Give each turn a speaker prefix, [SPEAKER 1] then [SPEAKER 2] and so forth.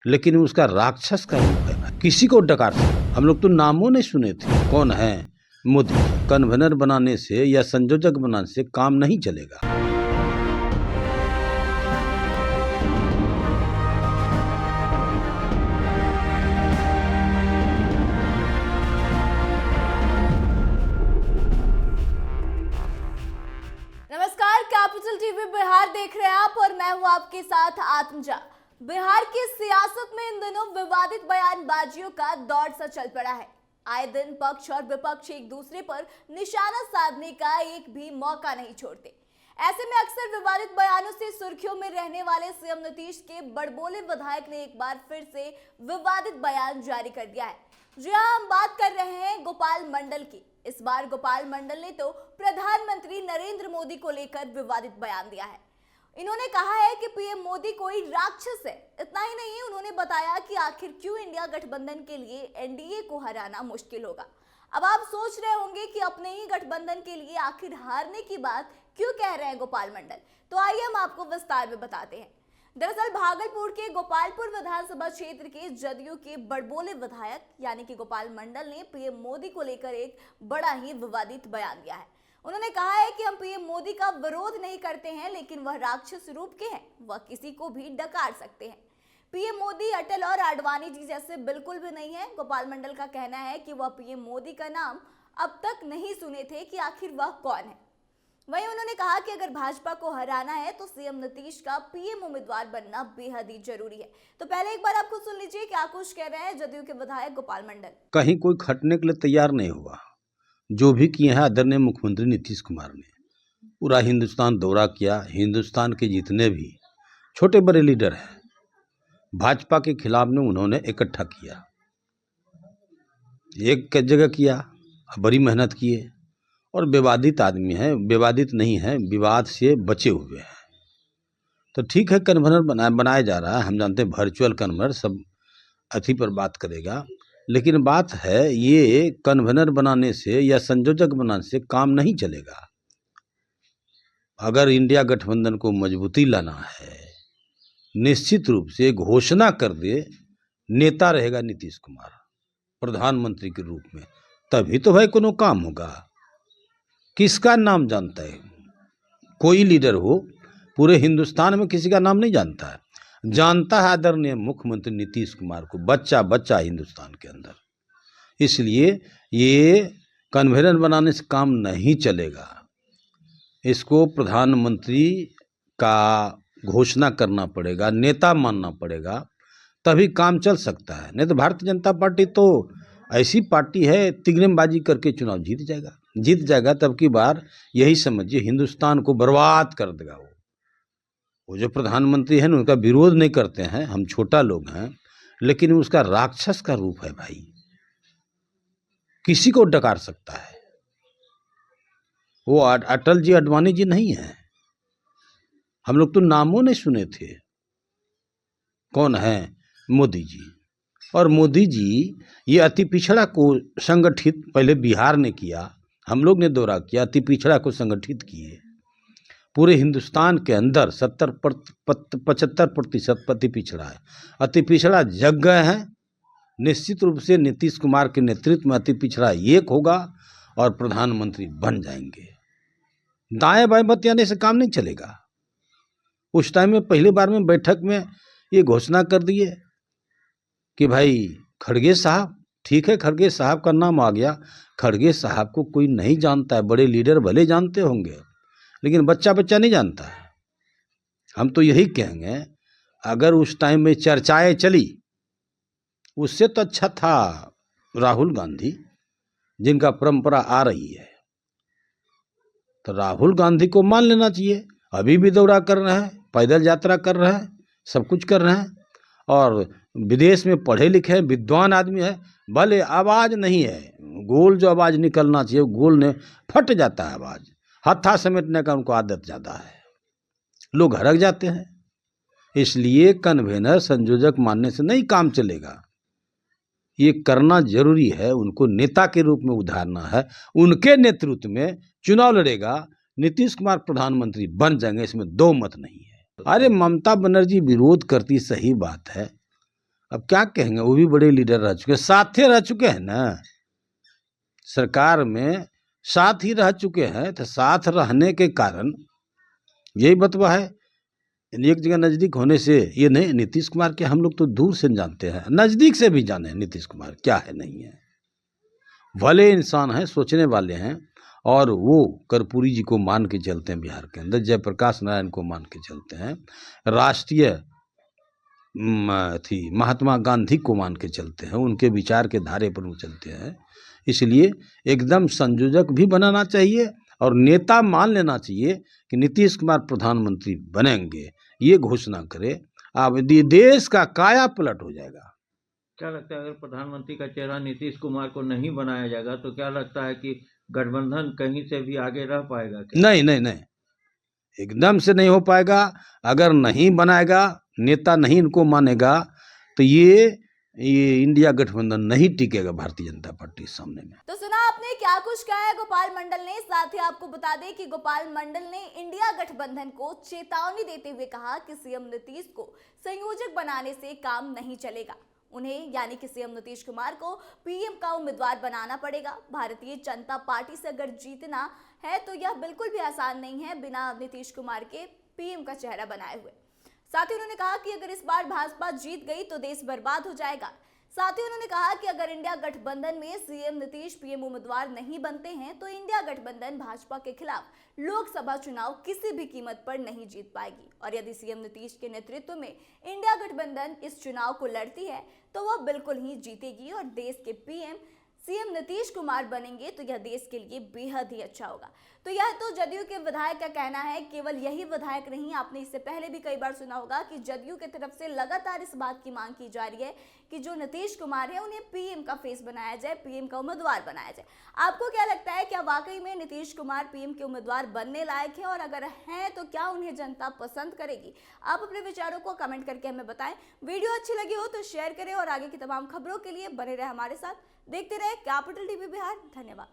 [SPEAKER 1] लेकिन उसका राक्षस का रूप है। किसी को डकार सकता। हम लोग तो नामों नहीं सुने थे। कौन है मोदी? कन्वेनर बनाने से या संयोजक बनाने से काम नहीं चलेगा।
[SPEAKER 2] नमस्कार, कैपिटल टीवी बिहार देख रहे हैं आप और मैं हूं आपके साथ आत्मजा। बिहार की सियासत में इन दिनों विवादित बयानबाजियों का दौर सा चल पड़ा है। आए दिन पक्ष और विपक्ष एक दूसरे पर निशाना साधने का एक भी मौका नहीं छोड़ते। ऐसे में अक्सर विवादित बयानों से सुर्खियों में रहने वाले सीएम नीतीश के बड़बोले विधायक ने एक बार फिर से विवादित बयान जारी कर दिया है। जी हां, हम बात कर रहे हैं गोपाल मंडल की। इस बार गोपाल मंडल ने तो प्रधानमंत्री नरेंद्र मोदी को लेकर विवादित बयान दिया है। इन्होंने कहा है कि पीएम मोदी कोई राक्षस है। इतना ही नहीं, उन्होंने बताया कि आखिर क्यों इंडिया गठबंधन के लिए एनडीए को हराना मुश्किल होगा। अब आप सोच रहे होंगे कि अपने ही गठबंधन के लिए आखिर हारने की बात क्यों कह रहे हैं गोपाल मंडल। तो आइए हम आपको विस्तार में बताते हैं। दरअसल भागलपुर के गोपालपुर विधानसभा क्षेत्र के जदयू के बड़बोले विधायक यानी कि गोपाल मंडल ने पीएम मोदी को लेकर एक बड़ा ही विवादित बयान दिया है। उन्होंने कहा है कि हम पीएम मोदी का विरोध नहीं करते हैं, लेकिन वह राक्षस रूप के हैं, वह किसी को भी डकार सकते हैं। पीएम मोदी अटल और आडवाणी जी जैसे बिल्कुल भी नहीं है। गोपाल मंडल का कहना है कि वह पीएम मोदी का नाम अब तक नहीं सुने थे कि आखिर वह कौन है। वहीं उन्होंने कहा कि अगर भाजपा को हराना है तो सीएम नीतीश का पीएम उम्मीदवार बनना बेहद ही जरूरी है। तो पहले एक बार आपको सुन लीजिए क्या कुछ कह रहे हैं जदयू के विधायक गोपाल मंडल।
[SPEAKER 1] कहीं कोई खटने के लिए तैयार नहीं हुआ। जो भी किए हैं आदरणीय मुख्यमंत्री नीतीश कुमार ने पूरा हिंदुस्तान दौरा किया। हिंदुस्तान के जितने भी छोटे बड़े लीडर हैं भाजपा के खिलाफ में उन्होंने इकट्ठा किया। एक जगह किया, बड़ी मेहनत किए और विवादित आदमी है, विवादित नहीं है, विवाद से बचे हुए हैं। तो ठीक है, कन्वेनर बनाया जा रहा है। हम जानते हैं वर्चुअल कन्वेनर सब अथी पर बात करेगा, लेकिन बात है ये कन्वेनर बनाने से या संयोजक बनाने से काम नहीं चलेगा। अगर इंडिया गठबंधन को मजबूती लाना है, निश्चित रूप से घोषणा कर दे नेता रहेगा नीतीश कुमार प्रधानमंत्री के रूप में, तभी तो भाई कोनो काम होगा। किसका नाम जानता है? कोई लीडर हो पूरे हिंदुस्तान में किसी का नाम नहीं जानता है। जानता है आदरणीय मुख्यमंत्री नीतीश कुमार को बच्चा बच्चा हिंदुस्तान के अंदर। इसलिए ये कन्वेनर बनाने से काम नहीं चलेगा। इसको प्रधानमंत्री का घोषणा करना पड़ेगा, नेता मानना पड़ेगा, तभी काम चल सकता है। नहीं तो भारतीय जनता पार्टी तो ऐसी पार्टी है तिगड़मबाजी करके चुनाव जीत जाएगा। तब की बार यही समझिए हिंदुस्तान को बर्बाद कर देगा। वो जो प्रधानमंत्री है ना, उनका विरोध नहीं करते हैं, हम छोटा लोग हैं, लेकिन उसका राक्षस का रूप है भाई। किसी को डकार सकता है। वो अटल जी आडवाणी जी नहीं है। हम लोग तो नामों नहीं सुने थे। कौन है मोदी जी? और मोदी जी ये अति पिछड़ा को संगठित पहले बिहार ने किया, हम लोग ने दौरा किया, अति पिछड़ा को संगठित किए। पूरे हिंदुस्तान के अंदर 75% अति पिछड़ा है। अति पिछड़ा जग गए हैं। निश्चित रूप से नीतीश कुमार के नेतृत्व में अति पिछड़ा एक होगा और प्रधानमंत्री बन जाएंगे। दाएं बाएं बतियाने से काम नहीं चलेगा। उस टाइम में पहली बार में बैठक में ये घोषणा कर दिए कि भाई खड़गे साहब, ठीक है, खड़गे साहब का नाम आ गया। खड़गे साहब को कोई नहीं जानता है। बड़े लीडर भले जानते होंगे, लेकिन बच्चा नहीं जानता है। हम तो यही कहेंगे, अगर उस टाइम में चर्चाएं चली, उससे तो अच्छा था राहुल गांधी, जिनका परंपरा आ रही है, तो राहुल गांधी को मान लेना चाहिए। अभी भी दौरा कर रहे हैं, पैदल यात्रा कर रहे हैं, सब कुछ कर रहे हैं, और विदेश में पढ़े लिखे विद्वान आदमी है। भले आवाज़ नहीं है, गोल जो आवाज़ निकलना चाहिए गोल ने फट जाता है आवाज़। हत्था समेटने का उनको आदत ज़्यादा है, लोग हड़क जाते हैं। इसलिए कन्वेनर संयोजक मानने से नहीं काम चलेगा। ये करना जरूरी है। उनको नेता के रूप में उतारना है। उनके नेतृत्व में चुनाव लड़ेगा, नीतीश कुमार प्रधानमंत्री बन जाएंगे, इसमें दो मत नहीं है। अरे ममता बनर्जी विरोध करती, सही बात है, अब क्या कहेंगे, वो भी बड़े लीडर रह चुके, साथे रह चुके हैं ना, सरकार में साथ ही रह चुके हैं, तो साथ रहने के कारण यही बतवा है। एक जगह नज़दीक होने से ये नहीं, नीतीश कुमार के हम लोग तो दूर से जानते हैं, नज़दीक से भी जाने नीतीश कुमार क्या है नहीं है। भले इंसान हैं, सोचने वाले हैं, और वो कर्पूरी जी को मान के चलते हैं, बिहार के अंदर जयप्रकाश नारायण को मान के चलते हैं, राष्ट्रीय थी महात्मा गांधी को मान के चलते हैं, उनके विचार के धारे पर वो चलते हैं। इसलिए एकदम संयोजक भी बनाना चाहिए और नेता मान लेना चाहिए कि नीतीश कुमार प्रधानमंत्री बनेंगे, ये घोषणा करे, अब देश का काया पलट हो जाएगा।
[SPEAKER 3] क्या लगता है अगर प्रधानमंत्री का चेहरा नीतीश कुमार को नहीं बनाया जाएगा तो क्या लगता है कि गठबंधन कहीं से भी आगे रह पाएगा क्या?
[SPEAKER 1] नहीं नहीं नहीं, एकदम से नहीं हो पाएगा। अगर नहीं बनाएगा, नेता नहीं इनको मानेगा, तो ये इंडिया गठबंधन नहीं टिकेगा भारतीय जनता पार्टी के सामने में।
[SPEAKER 2] तो सुना आपने क्या कुछ कहा है गोपाल मंडल ने। साथ ही आपको बता दें कि गोपाल मंडल ने इंडिया गठबंधन को चेतावनी देते हुए कहा कि सीएम नीतीश को संयोजक बनाने से काम नहीं चलेगा, उन्हें यानी कि सीएम नीतीश कुमार को पीएम का उम्मीदवार बनाना पड़ेगा। भारतीय जनता पार्टी से अगर जीतना है तो यह बिल्कुल भी आसान नहीं है बिना नीतीश कुमार के पीएम का चेहरा बनाए हुए। साथ ही उन्होंने कहा कि अगर इस बार भाजपा जीत गई तो देश बर्बाद हो जाएगा। साथ ही उन्होंने कहा कि अगर इंडिया गठबंधन में सीएम नीतीश पीएम उम्मीदवार नहीं बनते हैं तो इंडिया गठबंधन भाजपा के खिलाफ लोकसभा चुनाव किसी भी कीमत पर नहीं जीत पाएगी, और यदि सीएम नीतीश के नेतृत्व में इंडिया गठबंधन इस चुनाव को लड़ती है तो वह बिल्कुल ही जीतेगी और देश के पीएम सीएम नीतीश कुमार बनेंगे तो यह देश के लिए बेहद ही अच्छा होगा। तो यह तो जदयू के विधायक का कहना है। केवल यही विधायक नहीं, आपने इससे पहले भी कई बार सुना होगा कि जदयू की तरफ से लगातार इस बात की मांग की जा रही है कि जो नीतीश कुमार है उन्हें पीएम का फेस बनाया जाए, पीएम का उम्मीदवार बनाया जाए। आपको क्या लगता है, क्या वाकई में नीतीश कुमार पीएम के उम्मीदवार बनने लायक है, और अगर हैं तो क्या उन्हें जनता पसंद करेगी? आप अपने विचारों को कमेंट करके हमें बताएं। वीडियो अच्छी लगी हो तो शेयर करें और आगे की तमाम खबरों के लिए बने रहे हमारे साथ। देखते रहे कैपिटल टीवी बिहार। धन्यवाद।